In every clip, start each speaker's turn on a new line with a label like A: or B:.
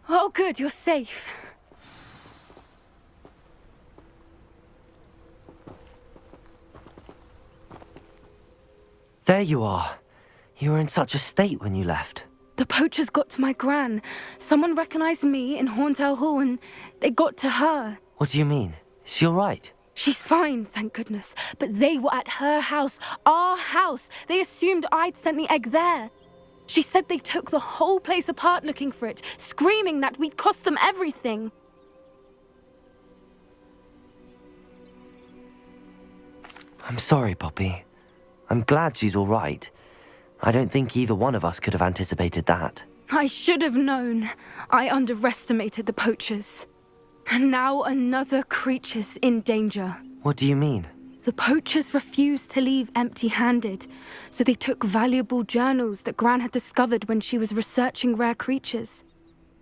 A: Oh, good, you're safe.
B: There you are. You were in such a state when you left.
A: The poachers got to my gran. Someone recognized me in Horntail Hall and they got to her.
B: What do you mean? Is she all right?
A: She's fine, thank goodness. But they were at her house, our house. They assumed I'd sent the egg there. She said they took the whole place apart looking for it, screaming that we'd cost them everything.
B: I'm sorry, Poppy. I'm glad she's all right. I don't think either one of us could have anticipated that.
A: I should have known. I underestimated the poachers. And now another creature's in danger.
B: What do you mean?
A: The poachers refused to leave empty-handed, so they took valuable journals that Gran had discovered when she was researching rare creatures.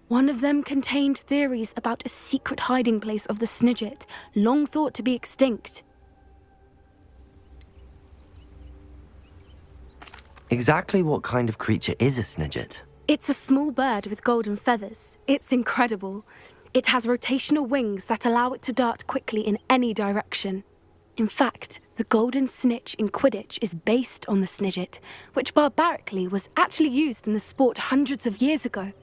A: One of them contained theories about a secret hiding place of the Snidget, long thought to be extinct.
B: Exactly what kind of creature is a Snidget?
A: It's a small bird with golden feathers. It's incredible. It has rotational wings that allow it to dart quickly in any direction. In fact, the golden snitch in Quidditch is based on the Snidget, which barbarically was actually used in the sport hundreds of years ago.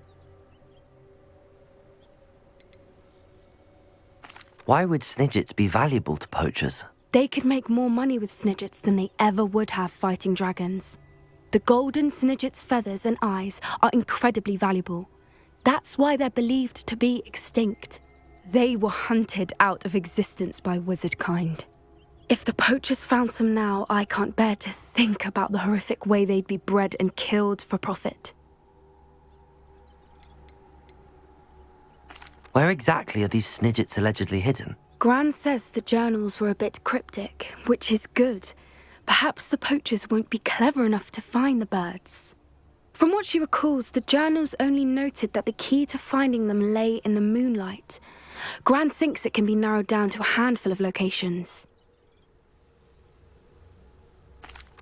B: Why would Snidgets be valuable to poachers?
A: They could make more money with Snidgets than they ever would have fighting dragons. The golden Snidget's feathers and eyes are incredibly valuable. That's why they're believed to be extinct. They were hunted out of existence by wizard kind. If the poachers found some now, I can't bear to think about the horrific way they'd be bred and killed for profit.
B: Where exactly are these Snidgets allegedly hidden?
A: Gran says the journals were a bit cryptic, which is good. Perhaps the poachers won't be clever enough to find the birds. From what she recalls, the journals only noted that the key to finding them lay in the moonlight. Gran thinks it can be narrowed down to a handful of locations.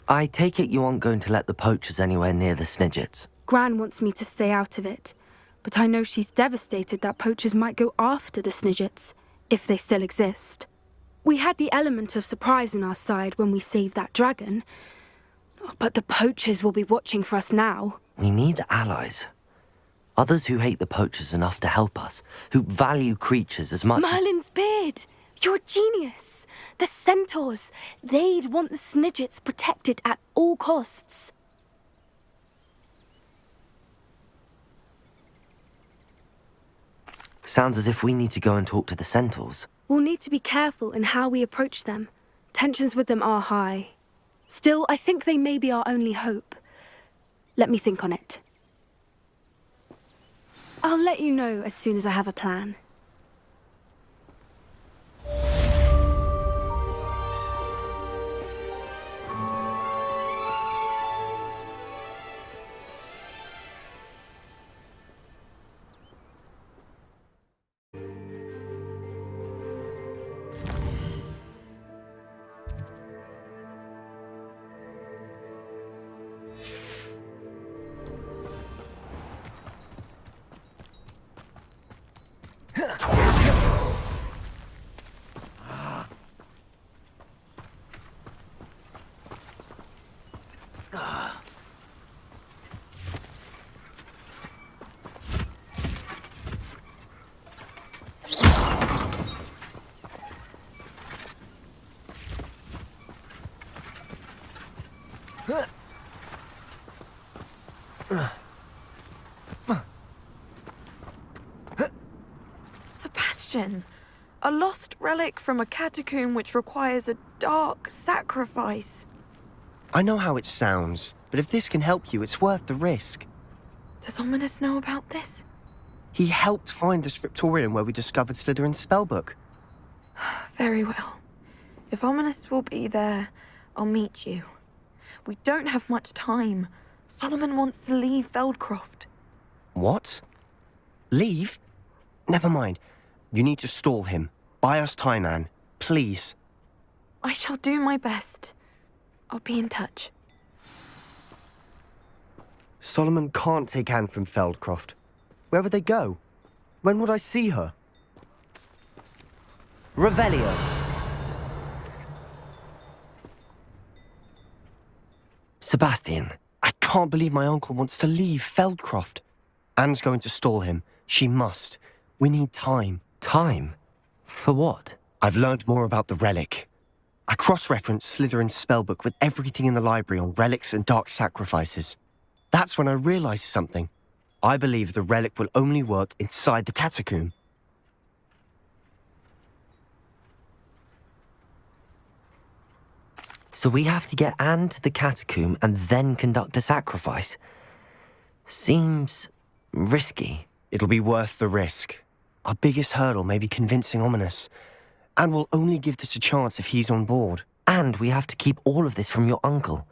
B: I take it you aren't going to let the poachers anywhere near the Snidgets.
A: Gran wants me to stay out of it, but I know she's devastated that poachers might go after the Snidgets, if they still exist. We had the element of surprise on our side when we saved that dragon, but the poachers will be watching for us now.
B: We need allies. Others who hate the poachers enough to help us, who value creatures as much
A: Merlin's beard! You're a genius! The Centaurs! They'd want the Snidgets protected at all costs.
B: Sounds as if we need to go and talk to the Centaurs.
A: We'll need to be careful in how we approach them. Tensions with them are high. Still, I think they may be our only hope. Let me think on it. I'll let you know as soon as I have a plan.
C: Sebastian, a lost relic from a catacomb which requires a dark sacrifice.
D: I know how it sounds, but if this can help you, it's worth the risk.
C: Does Ominous know about this?
D: He helped find the scriptorium where we discovered Slytherin's spellbook.
C: Very well. If Ominous will be there, I'll meet you. We don't have much time. Solomon wants to leave Veldcroft.
D: What? Leave? Never mind. You need to stall him. Buy us time, Anne. Please.
C: I shall do my best. I'll be in touch.
D: Solomon can't take Anne from Feldcroft. Where would they go? When would I see her?
B: Revelio. Sebastian.
D: I can't believe my uncle wants to leave Feldcroft. Anne's going to stall him. She must. We need time.
B: Time? For what?
D: I've learned more about the relic. I cross-referenced Slytherin's spellbook with everything in the library on relics and dark sacrifices. That's when I realized something. I believe the relic will only work inside the catacomb.
B: So we have to get Anne to the catacomb and then conduct a sacrifice. Seems risky.
D: It'll be worth the risk. Our biggest hurdle may be convincing Ominous. And we'll only give this a chance if he's on board.
B: And we have to keep all of this from your uncle.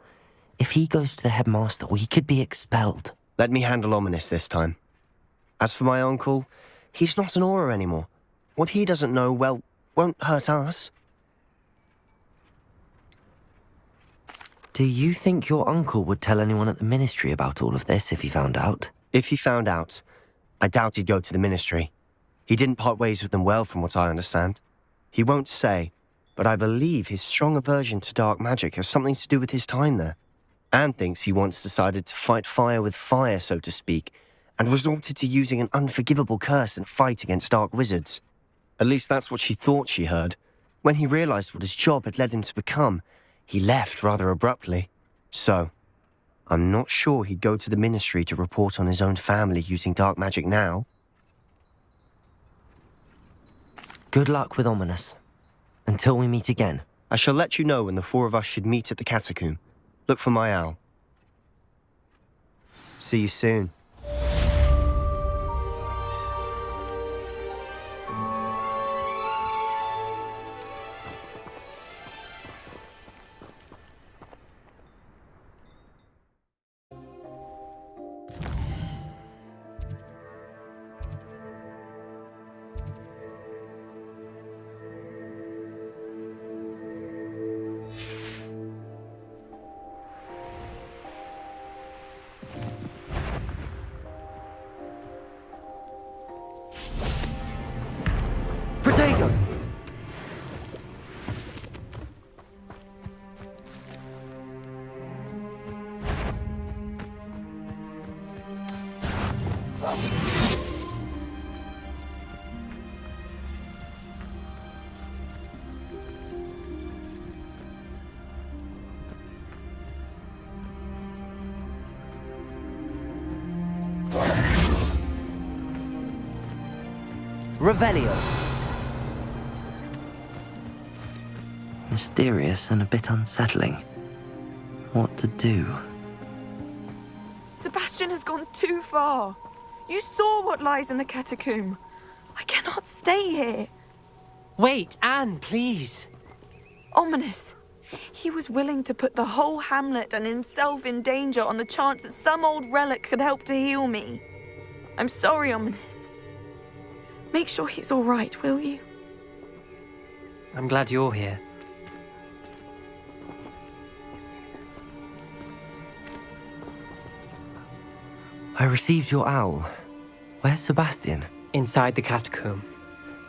B: If he goes to the headmaster, he could be expelled.
D: Let me handle Ominous this time. As for my uncle, he's not an Auror anymore. What he doesn't know, well, won't hurt us.
B: Do you think your uncle would tell anyone at the ministry about all of this if he found out?
D: If he found out, I doubt he'd go to the ministry. He didn't part ways with them well, from what I understand. He won't say, but I believe his strong aversion to dark magic has something to do with his time there. Anne thinks he once decided to fight fire with fire, so to speak, and resorted to using an unforgivable curse in a fight against dark wizards. At least that's what she thought she heard. When he realized what his job had led him to become, he left rather abruptly. So, I'm not sure he'd go to the ministry to report on his own family using dark magic now.
B: Good luck with Ominous. Until we meet again.
D: I shall let you know when the four of us should meet at the catacomb. Look for my owl. See you soon.
B: Protego! Revelio. Mysterious and a bit unsettling. What to do?
C: Sebastian has gone too far. You saw what lies in the catacomb. I cannot stay here.
E: Wait, Anne, please.
C: Ominous. He was willing to put the whole hamlet and himself in danger on the chance that some old relic could help to heal me. I'm sorry, Ominous. Make sure he's all right, will you?
E: I'm glad you're here.
B: I received your owl. Where's Sebastian?
E: Inside the catacomb.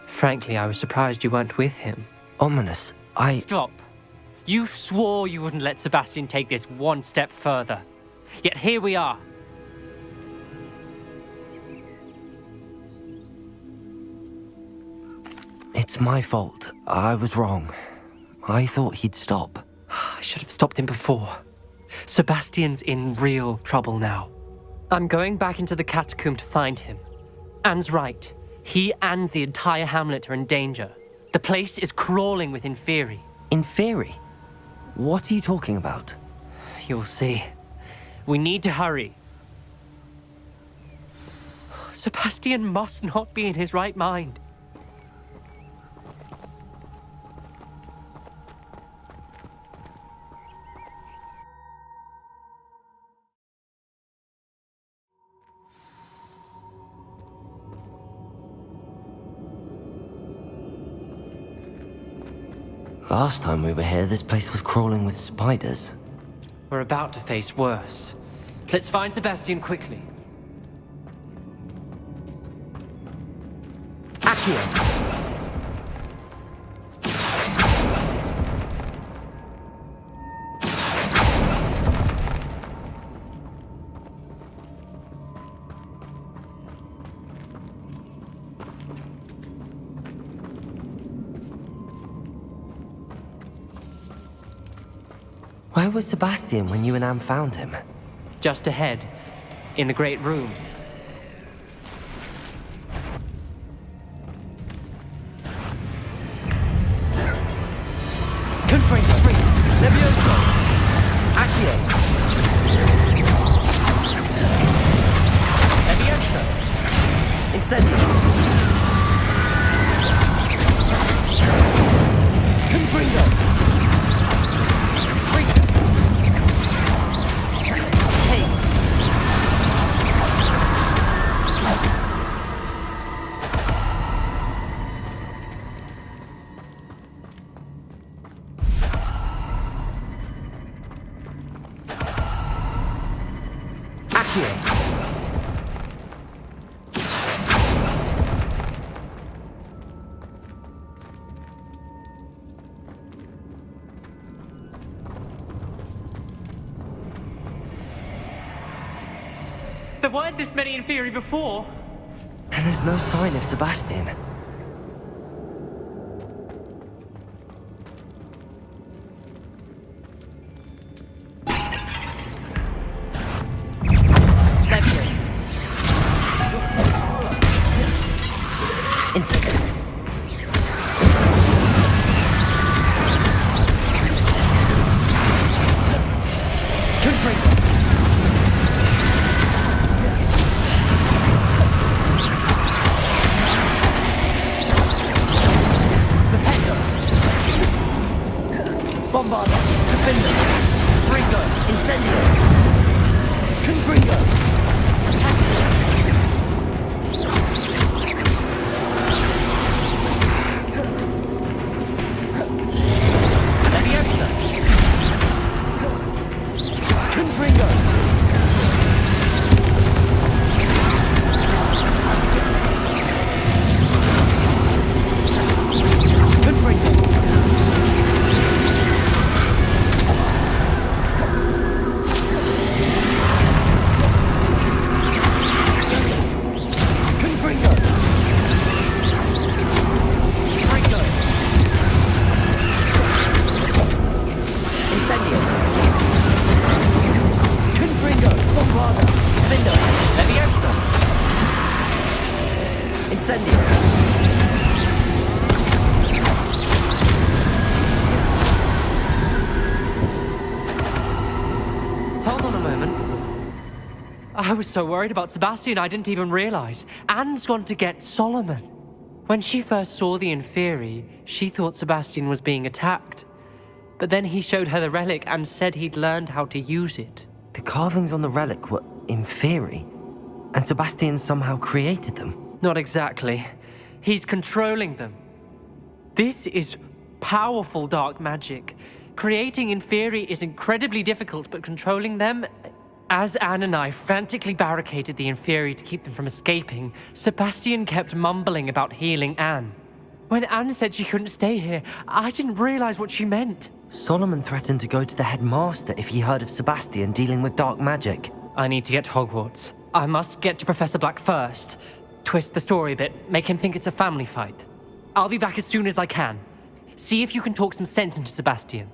E: Frankly, I was surprised you weren't with him.
B: Ominous,
E: Stop. You swore you wouldn't let Sebastian take this one step further. Yet here we are.
B: It's my fault. I was wrong. I thought he'd stop.
E: I should have stopped him before. Sebastian's in real trouble now. I'm going back into the catacomb to find him. Anne's right. He and the entire hamlet are in danger. The place is crawling with Inferi.
B: Inferi? What are you talking about?
E: You'll see. We need to hurry. Sebastian must not be in his right mind.
B: Last time we were here, this place was crawling with spiders.
E: We're about to face worse. Let's find Sebastian quickly.
B: Akhirnya. Where was Sebastian when you and Anne found him?
E: Just ahead, in the Great Room.
B: Confringo, Levioso, Akhirnya. Levioso, Incendio. Confringo.
E: There weren't this many in theory before.
B: And there's no sign of Sebastian. Insect.
E: I was so worried about Sebastian I didn't even realize. Anne's gone to get Solomon. When she first saw the Inferi, she thought Sebastian was being attacked. But then he showed her the relic and said he'd learned how to use it.
B: The carvings on the relic were Inferi, and Sebastian somehow created them.
E: Not exactly. He's controlling them. This is powerful dark magic. Creating Inferi is incredibly difficult, but controlling them... As Anne and I frantically barricaded the Inferi to keep them from escaping, Sebastian kept mumbling about healing Anne. When Anne said she couldn't stay here, I didn't realize what she meant.
B: Solomon threatened to go to the headmaster if he heard of Sebastian dealing with dark magic.
E: I need to get to Hogwarts. I must get to Professor Black first. Twist the story a bit, make him think it's a family fight. I'll be back as soon as I can. See if you can talk some sense into Sebastian.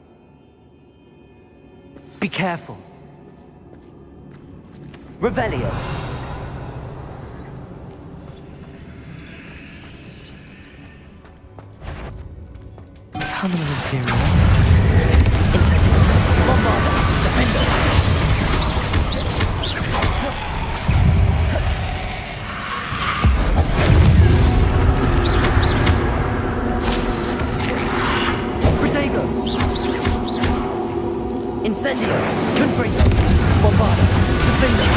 E: Be careful.
B: Revelio. How many Inferi? Incendio. Bombarda. Defender. Protego. Incendio. Confringo. Bombarda. Defender.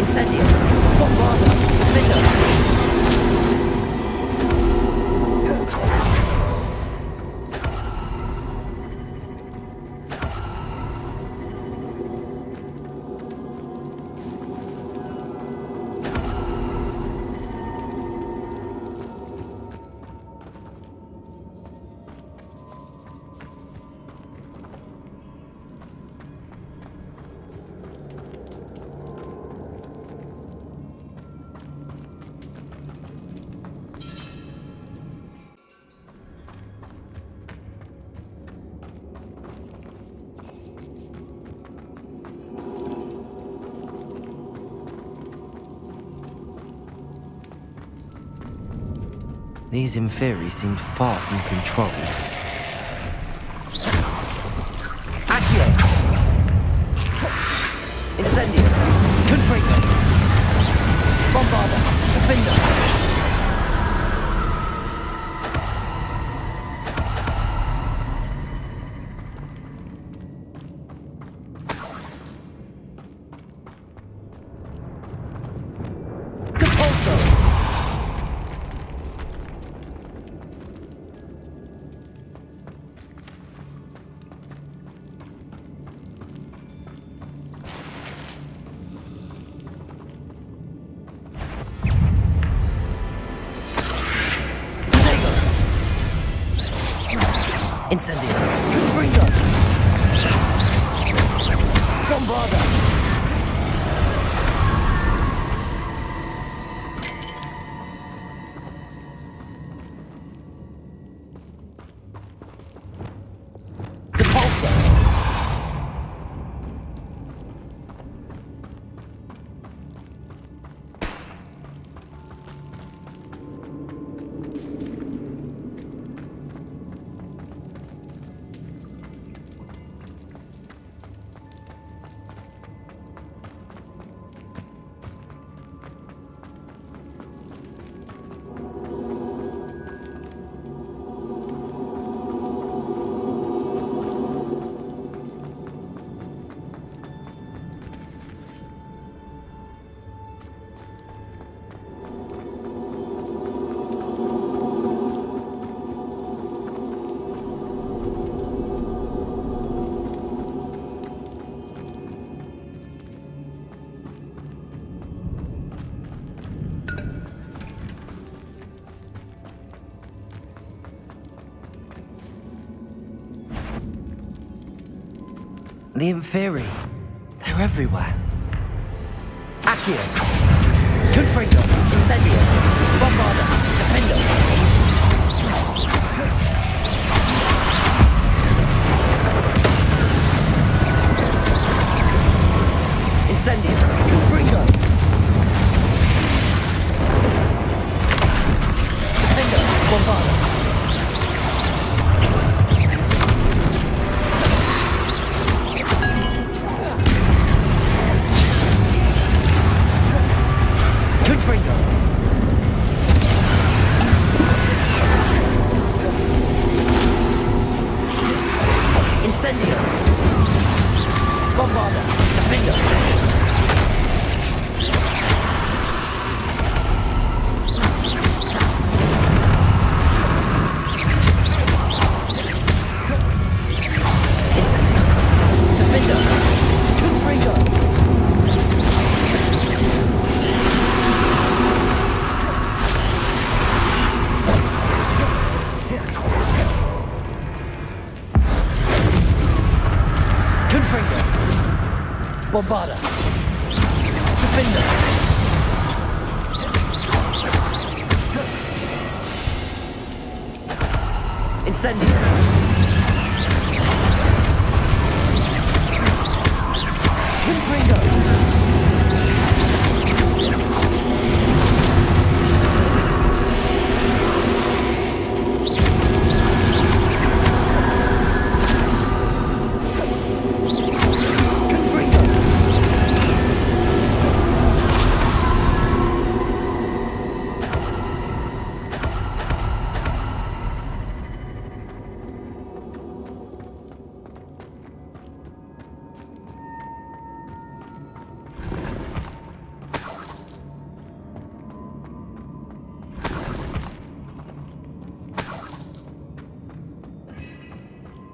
B: Incendio. Bombarda. Defender. These inferi seemed far from controlled. Accio! Incendio! Confringo! Bombarda! Defender! Incendio! Confringo! Bombarda! Depulso! The inferi. They're everywhere. Accio! Confringo! Incendio! Bombarda! Defender! Incendio! Confringo! Defender! Bombarda! Confringo! Incendio! Bombarda! Defender! Incendio! Defender! Confringo! Bombarda! Defender! Incendio! Confringo!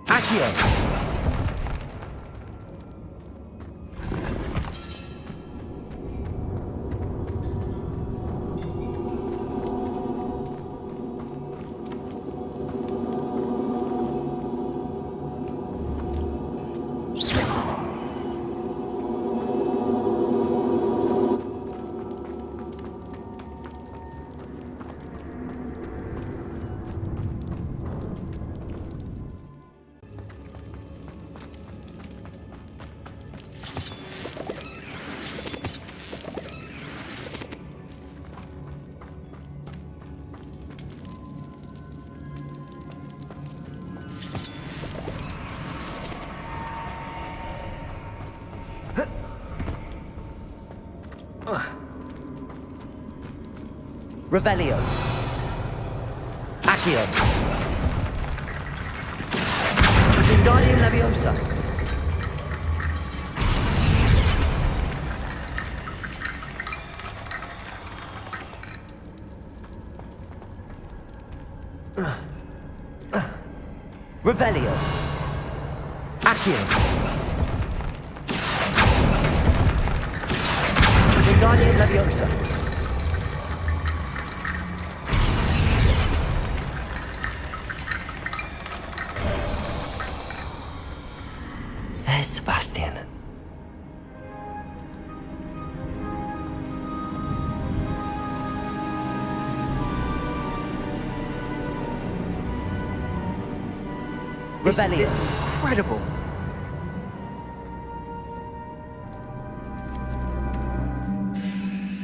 B: Accio! Revelio. Accio. Wingardium Leviosa. Revelio. Accio. Wingardium Leviosa. There's Sebastian. Revelio.
D: Isn't this incredible?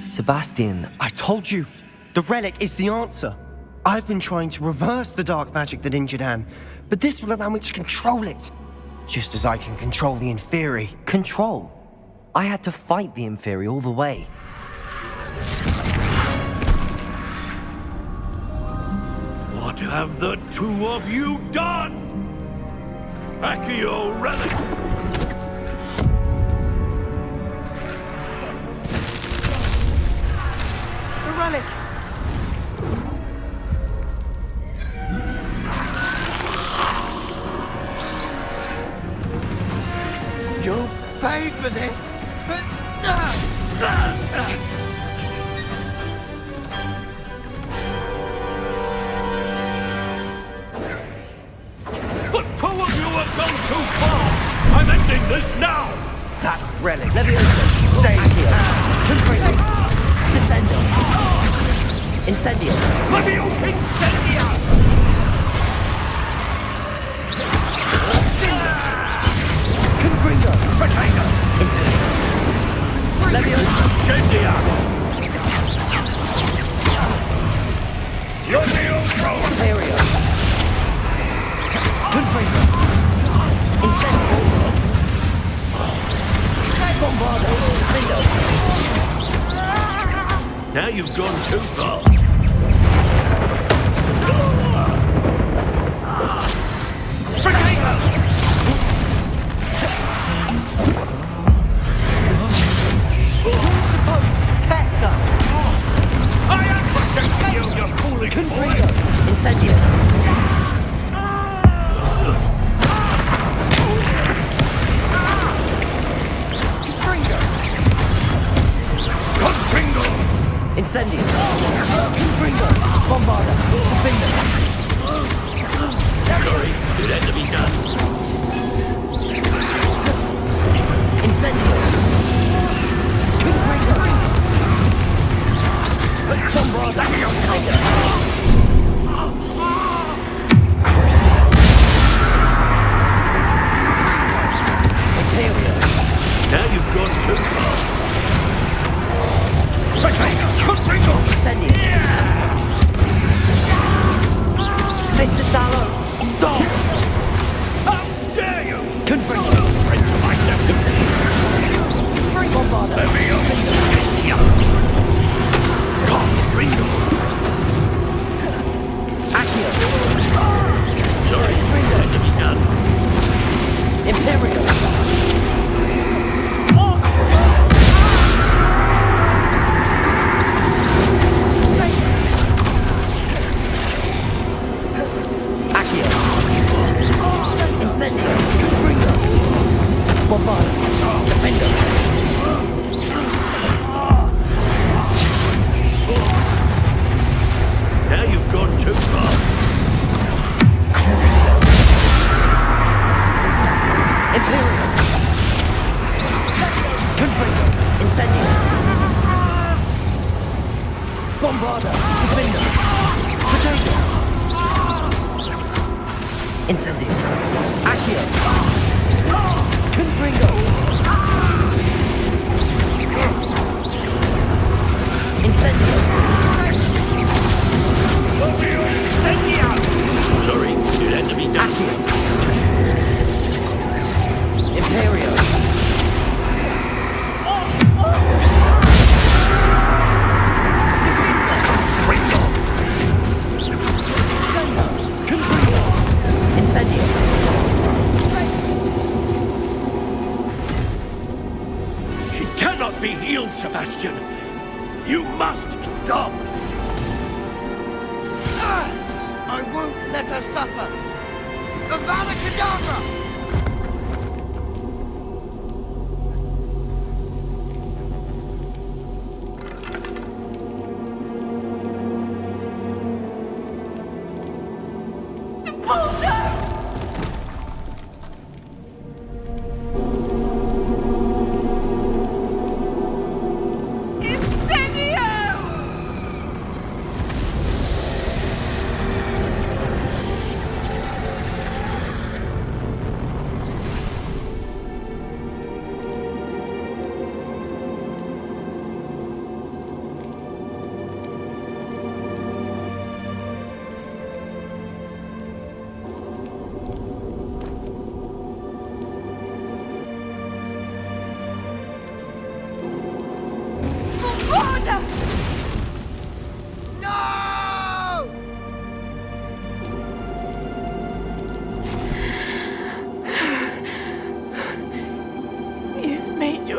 B: Sebastian,
D: I told you, the relic is the answer. I've been trying to reverse the dark magic that injured Anne, but this will allow me to control it. Just as I can control the Inferi.
B: control. I had to fight the Inferi all the way.
F: What have the two of you done? Accio relic!
D: The relic! You'll pay for this!
F: The two of you have gone too far! I'm ending this now!
D: That relic!
B: Leviosa.
D: Stay
B: Accio. Confringo. Descendo. Incendio.
F: Leviosa incendia!
B: Confringo.
F: Potato!
B: Incendio. Leviosa.
F: Incendia! Leviosa!
B: Imperio. Confringo. Incendio. Bombardo. Defendo.
F: Now you've gone too far. Potato!
B: Protect us.
F: I am protecting you, you foolish boy!
B: Confringo. Incendio.
F: Confringo!
B: Incendio. Confringo. Bombardo. Defendo.
F: Sorry, it had to be done.
B: Incendio. Confringo. Bombardo. Defendo. Crucible. Imperio.
F: Now you've gone too far. Potato! Confringo!
B: Incendio. Mr. Sallow. Stop.
F: How dare you!
B: Confringo.
F: Friends of my devil!
B: Incendio. Bombardo.
F: Leviosa incendia! Confringo!
B: Accio.
F: Sorry, it had to be done.
B: Imperio. Accio. Incendio. Confringo. Bombardo. Defendo.
F: Now you've gone too far.
B: Imperio. Confringo. Incendio. Bombardo. Defendo. Potato. Incendio. Accio. Confringo. Incendio.
F: Sorry, it had to be done.
B: Accio. Imperio.
F: shield, Sebastian. You must stop.
D: I won't let her suffer! Avada Kedabra!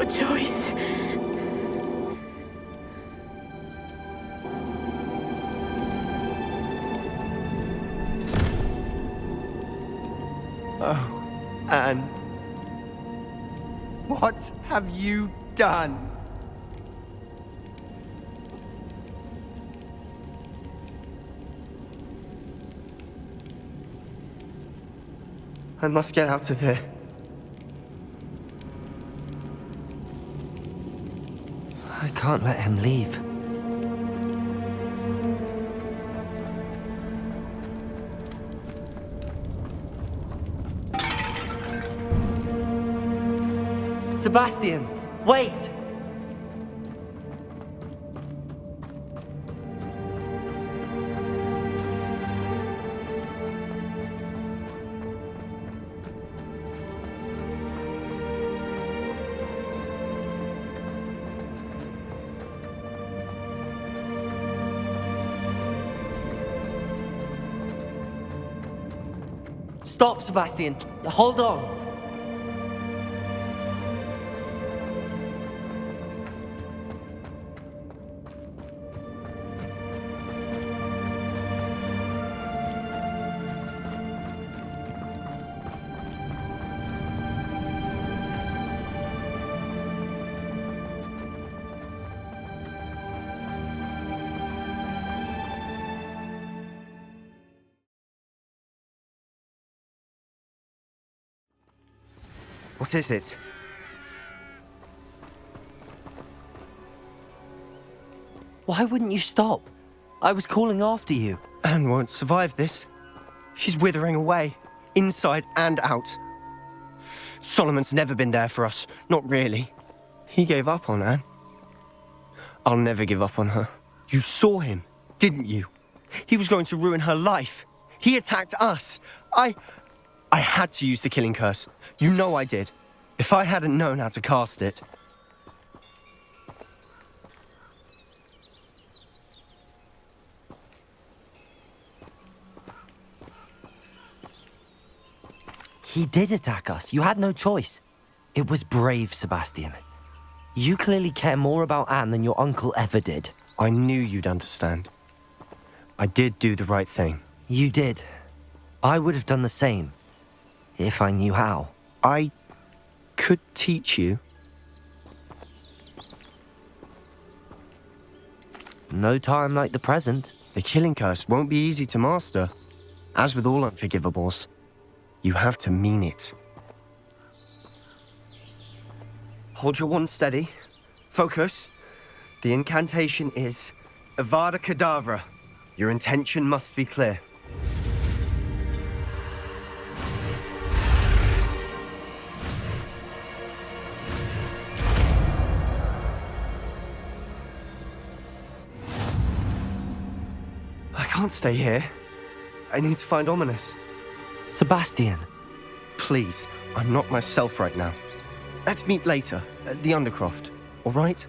C: Choice.
D: Oh, Anne. What have you done? I must get out of here.
B: I can't let him leave. Sebastian, wait! Stop, Sebastian. Hold on.
D: What is it?
B: Why wouldn't you stop? I was calling after you.
D: Anne won't survive this. She's withering away, inside and out. Solomon's never been there for us, not really. He gave up on Anne. I'll never give up on her. You saw him, didn't you? He was going to ruin her life. He attacked us. I had to use the killing curse. You know I did. If I hadn't known how to cast it...
B: He did attack us. You had no choice. It was brave, Sebastian. You clearly care more about Anne than your uncle ever did.
D: I knew you'd understand. I did do the right thing.
B: You did. I would have done the same, if I knew how.
D: I could teach you.
B: No time like the present.
D: The killing curse won't be easy to master. As with all unforgivables, you have to mean it. Hold your wand steady. Focus. The incantation is Avada Kedabra. Your intention must be clear. I can't stay here. I need to find Ominous.
B: Sebastian.
D: Please, I'm not myself right now. Let's meet later, at the Undercroft, all right?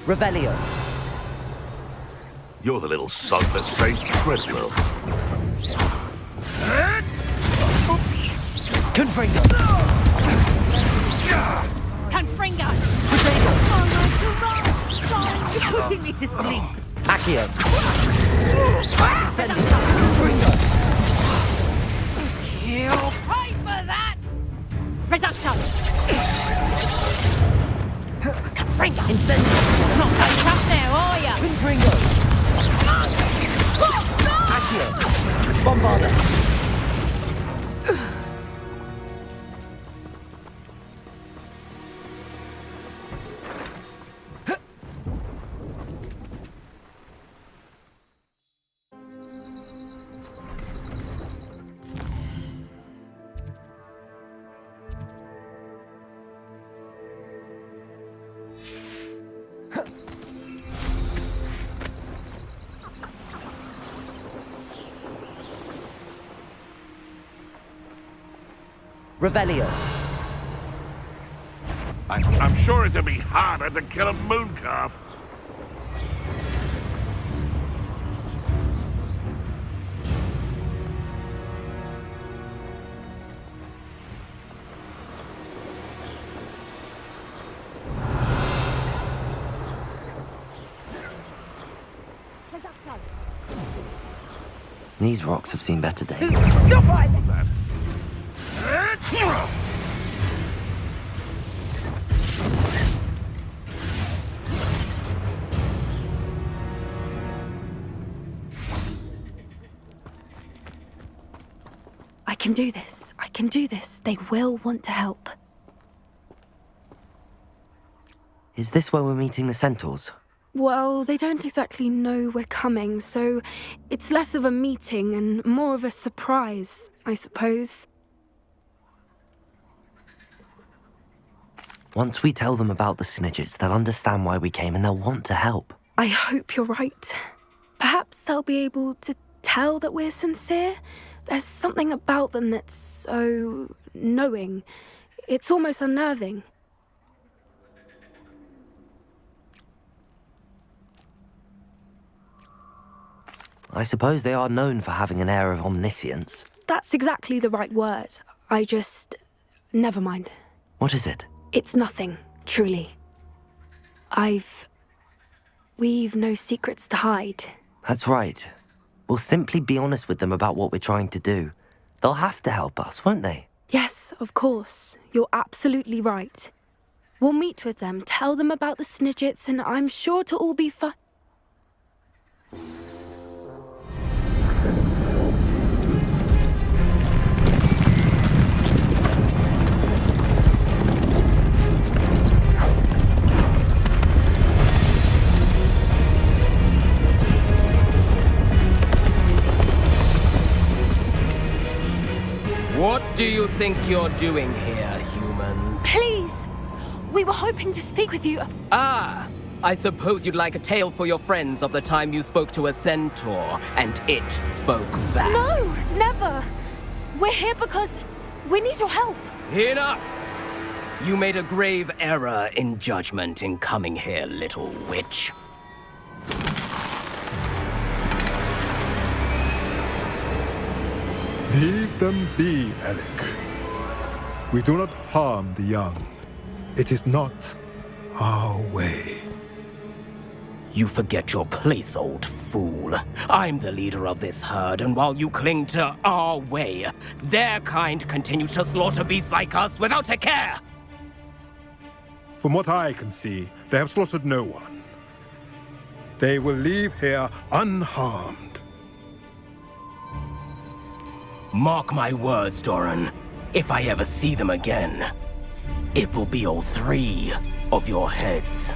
B: Revelio.
F: You're the little son that saved Treadwell.
B: Confringo.
G: Confringo!
B: Potato.
G: You're putting me to sleep.
B: Accio. Send Confringo.
G: You pay for that! Reducto! Confringo!
B: Incendio.
G: Not so tough now, are ya?
B: Confringo. Accio. Bombarda. Revelio.
F: I'm sure it'd be harder to kill a moon calf.
B: These rocks have seen better days.
G: Stop right there!
A: I can do this. I can do this. They will want to help.
B: Is this where we're meeting the Centaurs?
A: Well, they don't exactly know we're coming, so it's less of a meeting and more of a surprise, I suppose.
B: Once we tell them about the Snidgets, they'll understand why we came and they'll want to help.
A: I hope you're right. Perhaps they'll be able to tell that we're sincere. There's something about them that's so knowing. It's almost unnerving.
B: I suppose they are known for having an air of omniscience.
A: That's exactly the right word. Never mind.
B: What is it?
A: It's nothing, truly. We've no secrets to hide.
B: That's right. We'll simply be honest with them about what we're trying to do. They'll have to help us, won't they?
A: Yes, of course. You're absolutely right. We'll meet with them, tell them about the Snidgets, and I'm sure to all be fine.
H: What do you think you're doing here, humans?
A: Please! We were hoping to speak with you.
H: Ah! I suppose you'd like a tale for your friends of the time you spoke to a centaur, and it spoke back.
A: No, never. We're here because we need your help.
H: Enough! You made a grave error in judgment in coming here, little witch.
I: Leave them be, Alec. We do not harm the young. It is not our way.
H: You forget your place, old fool. I'm the leader of this herd, and while you cling to our way, their kind continue to slaughter beasts like us without a care!
I: From what I can see, they have slaughtered no one. They will leave here unharmed.
H: Mark my words, Doran. If I ever see them again, it will be all 3 of your heads.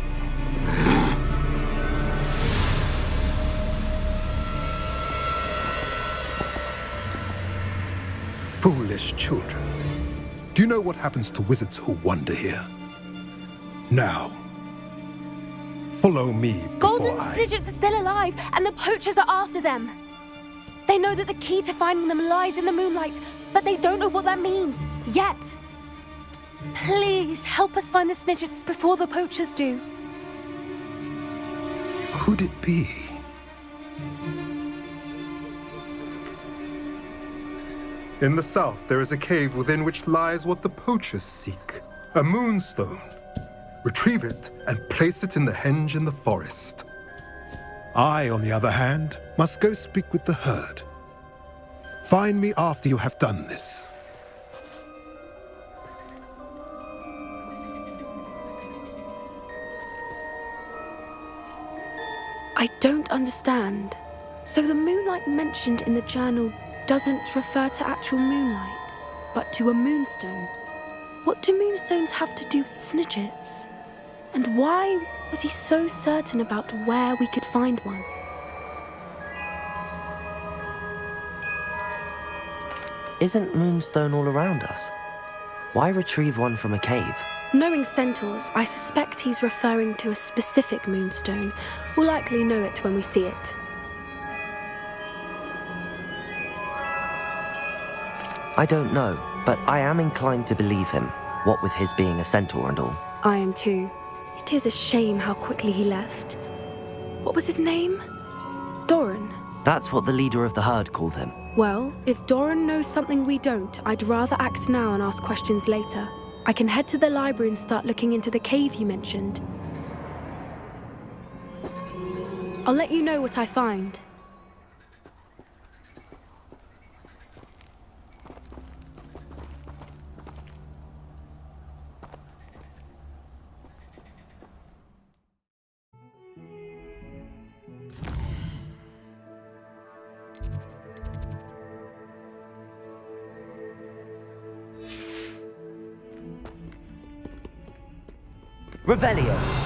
I: foolish children. Do you know what happens to wizards who wander here? Now, follow me before
A: Golden Snidgets are still alive, and the poachers are after them. They know that the key to finding them lies in the moonlight, but they don't know what that means, yet. Please, help us find the Snidgets before the poachers do.
I: Could it be? In the south, there is a cave within which lies what the poachers seek. A moonstone. Retrieve it and place it in the henge in the forest. I, on the other hand, must go speak with the herd. Find me after you have done this.
A: I don't understand. So the moonlight mentioned in the journal doesn't refer to actual moonlight, but to a moonstone. What do moonstones have to do with Snidgets? And why was he so certain about where we could find one?
B: Isn't moonstone all around us? Why retrieve one from a cave?
A: Knowing centaurs, I suspect he's referring to a specific moonstone. We'll likely know it when we see it.
B: I don't know, but I am inclined to believe him, what with his being a centaur and all.
A: I am too. It is a shame how quickly he left. What was his name? Doran.
B: That's what the leader of the herd called him.
A: Well, if Doran knows something we don't, I'd rather act now and ask questions later. I can head to the library and start looking into the cave you mentioned. I'll let you know what I find.
B: Revelio!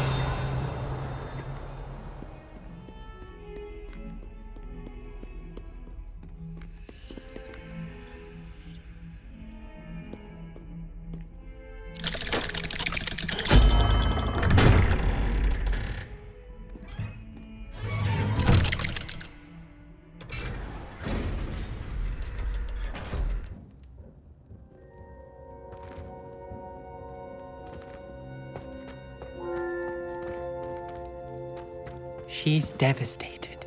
E: She's devastated.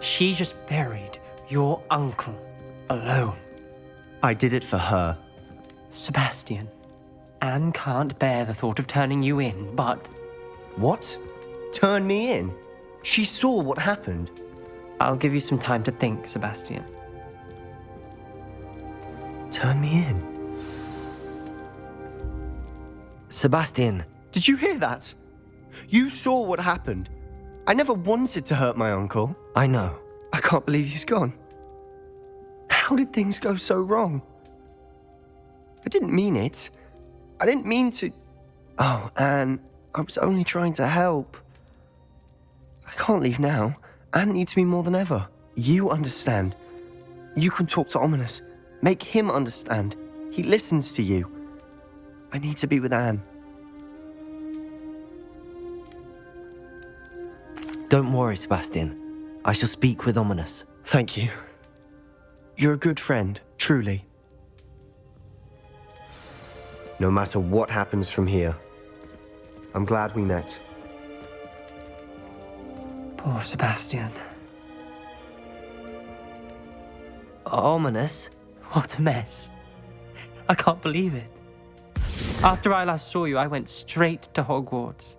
E: She just buried your uncle alone.
D: I did it for her.
E: Sebastian, Anne can't bear the thought of turning you in, but...
D: What? Turn me in? She saw what happened.
E: I'll give you some time to think, Sebastian.
D: Turn me in?
B: Sebastian.
D: Did you hear that? You saw what happened. I never wanted to hurt my uncle.
B: I know.
D: I can't believe he's gone. How did things go so wrong? I didn't mean it. I didn't mean to... Oh, Anne, I was only trying to help. I can't leave now. Anne needs me more than ever. You understand. You can talk to Ominous. Make him understand. He listens to you. I need to be with Anne.
B: Don't worry, Sebastian. I shall speak with Ominous.
D: Thank you. You're a good friend, truly. No matter what happens from here, I'm glad we met.
E: Poor Sebastian.
B: Ominous?
E: What a mess. I can't believe it. After I last saw you, I went straight to Hogwarts.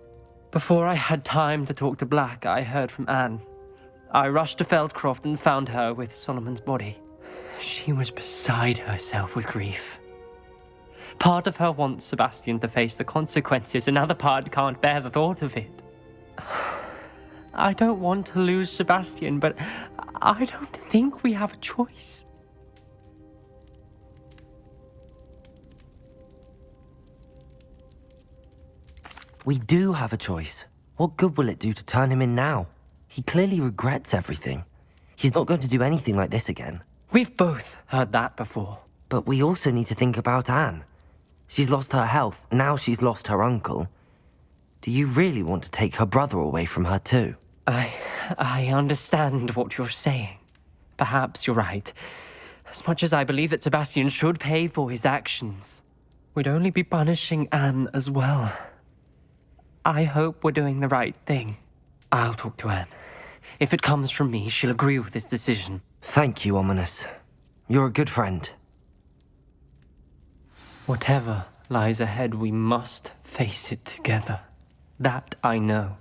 E: Before I had time to talk to Black, I heard from Anne. I rushed to Feldcroft and found her with Solomon's body. She was beside herself with grief. Part of her wants Sebastian to face the consequences, another part can't bear the thought of it. I don't want to lose Sebastian, but I don't think we have a choice.
B: We do have a choice. What good will it do to turn him in now? He clearly regrets everything. He's not going to do anything like this again.
E: We've both heard that before.
B: But we also need to think about Anne. She's lost her health, now she's lost her uncle. Do you really want to take her brother away from her too?
E: I understand what you're saying. Perhaps you're right. As much as I believe that Sebastian should pay for his actions, we'd only be punishing Anne as well. I hope we're doing the right thing. I'll talk to Anne. If it comes from me, she'll agree with this decision.
B: Thank you, Ominous. You're a good friend.
E: Whatever lies ahead, we must face it together. That I know.